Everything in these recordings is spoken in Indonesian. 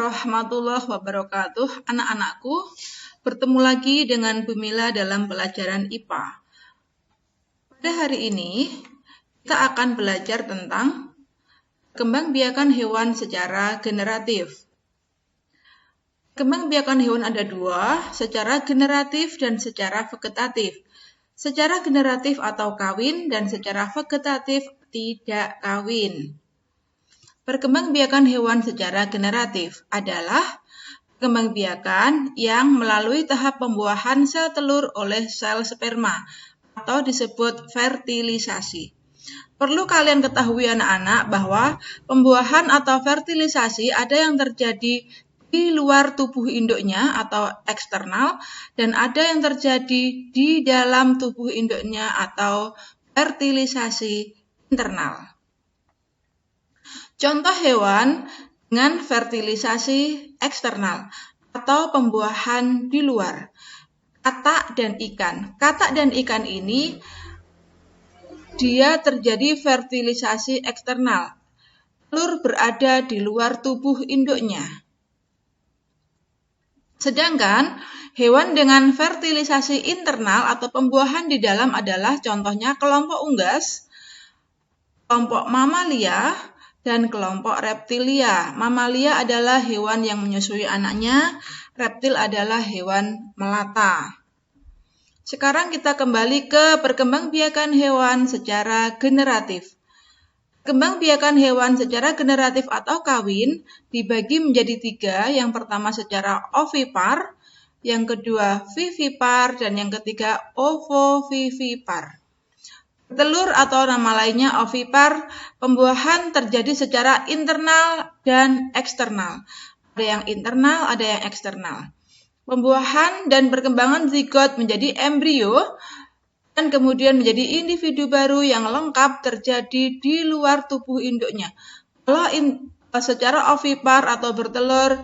Warahmatullahi wabarakatuh. Anak-anakku, bertemu lagi dengan Bu Mila dalam pelajaran IPA. Pada hari ini, kita akan belajar tentang kembangbiakan hewan secara generatif. Kembangbiakan hewan ada dua, secara generatif dan secara vegetatif. Secara generatif atau kawin dan secara vegetatif tidak kawin. Perkembangbiakan hewan secara generatif adalah perkembangbiakan yang melalui tahap pembuahan sel telur oleh sel sperma atau disebut fertilisasi. Perlu kalian ketahui anak-anak bahwa pembuahan atau fertilisasi ada yang terjadi di luar tubuh induknya atau eksternal dan ada yang terjadi di dalam tubuh induknya atau fertilisasi internal. Contoh hewan dengan fertilisasi eksternal atau pembuahan di luar. Katak dan ikan. Katak dan ikan ini dia terjadi fertilisasi eksternal. Telur berada di luar tubuh induknya. Sedangkan hewan dengan fertilisasi internal atau pembuahan di dalam adalah contohnya kelompok unggas, kelompok mamalia, dan kelompok reptilia. Mamalia adalah hewan yang menyusui anaknya, reptil adalah hewan melata. Sekarang kita kembali ke perkembangbiakan hewan secara generatif. Perkembangbiakan hewan secara generatif atau kawin dibagi menjadi tiga. Yang pertama secara ovipar, yang kedua vivipar, dan yang ketiga ovovivipar. Telur atau nama lainnya ovipar, pembuahan terjadi secara internal dan eksternal. Ada yang internal, ada yang eksternal. Pembuahan dan perkembangan zigot menjadi embrio dan kemudian menjadi individu baru yang lengkap terjadi di luar tubuh induknya. Kalau secara ovipar atau bertelur,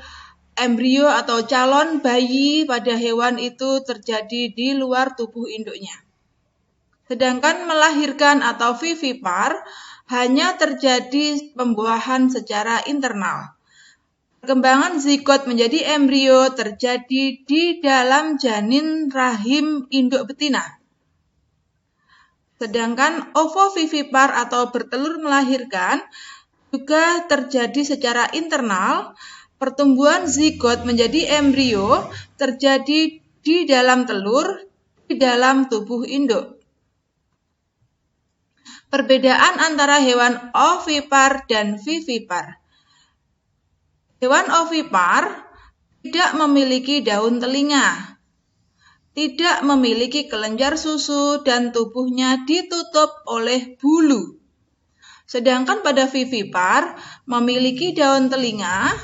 embrio atau calon bayi pada hewan itu terjadi di luar tubuh induknya. Sedangkan melahirkan atau vivipar hanya terjadi pembuahan secara internal. Perkembangan zigot menjadi embrio terjadi di dalam janin rahim induk betina. Sedangkan ovovivipar atau bertelur melahirkan juga terjadi secara internal. Pertumbuhan zigot menjadi embrio terjadi di dalam telur, di dalam tubuh induk. Perbedaan antara hewan ovipar dan vivipar. Hewan ovipar tidak memiliki daun telinga, tidak memiliki kelenjar susu, dan tubuhnya ditutup oleh bulu. Sedangkan pada vivipar memiliki daun telinga,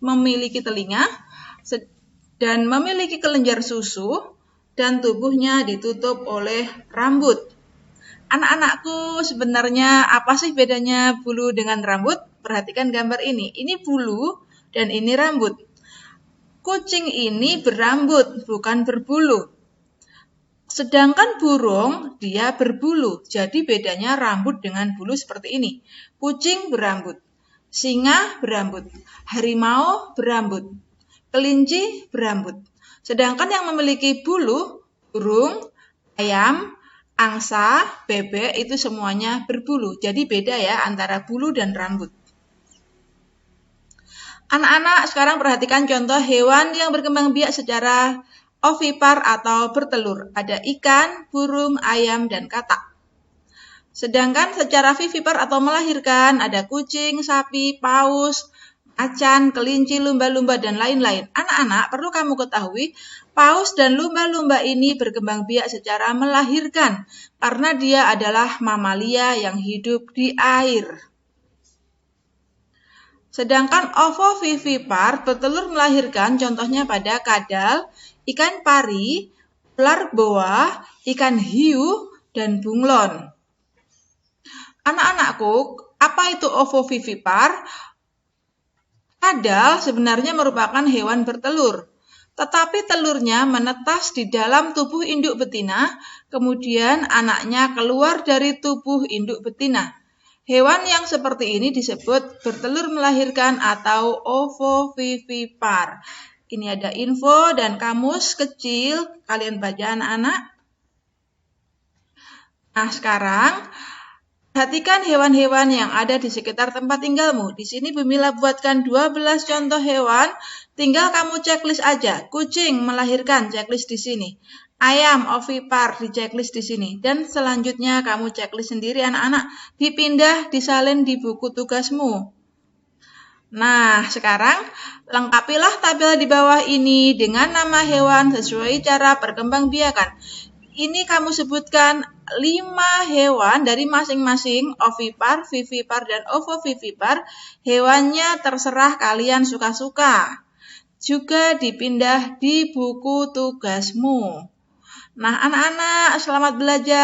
memiliki telinga, dan memiliki kelenjar susu, dan tubuhnya ditutup oleh rambut. Anak-anakku, sebenarnya apa sih bedanya bulu dengan rambut? Perhatikan gambar ini. Ini bulu dan ini rambut. Kucing ini berambut, bukan berbulu. Sedangkan burung, dia berbulu. Jadi bedanya rambut dengan bulu seperti ini. Kucing berambut, singa berambut, harimau berambut, kelinci berambut. Sedangkan yang memiliki bulu, burung, ayam, angsa, bebek itu semuanya berbulu. Jadi beda ya antara bulu dan rambut. Anak-anak sekarang perhatikan contoh hewan yang berkembang biak secara ovipar atau bertelur. Ada ikan, burung, ayam, dan katak. Sedangkan secara vivipar atau melahirkan ada kucing, sapi, paus, macan, kelinci, lumba-lumba, dan lain-lain. Anak-anak perlu kamu ketahui, paus dan lumba-lumba ini berkembang biak secara melahirkan karena dia adalah mamalia yang hidup di air. Sedangkan ovovivipar bertelur melahirkan contohnya pada kadal, ikan pari, ular boa, ikan hiu, dan bunglon. Anak-anakku, apa itu ovovivipar? Kadal sebenarnya merupakan hewan bertelur, tetapi telurnya menetas di dalam tubuh induk betina, kemudian anaknya keluar dari tubuh induk betina. Hewan yang seperti ini disebut bertelur melahirkan atau ovovivipar. Ini ada info dan kamus kecil, kalian baca anak-anak. Nah, sekarang perhatikan hewan-hewan yang ada di sekitar tempat tinggalmu. Di sini Bu Mila buatkan 12 contoh hewan, tinggal kamu checklist aja. Kucing melahirkan, checklist di sini. Ayam ovipar di checklist di sini. Dan selanjutnya kamu checklist sendiri anak-anak, dipindah, disalin di buku tugasmu. Nah, sekarang lengkapilah tabel di bawah ini dengan nama hewan sesuai cara perkembangbiakan. Ini kamu sebutkan 5 hewan dari masing-masing ovipar, vivipar, dan ovovivipar. Hewannya terserah kalian suka-suka. Juga dipindah di buku tugasmu. Nah, anak-anak, selamat belajar.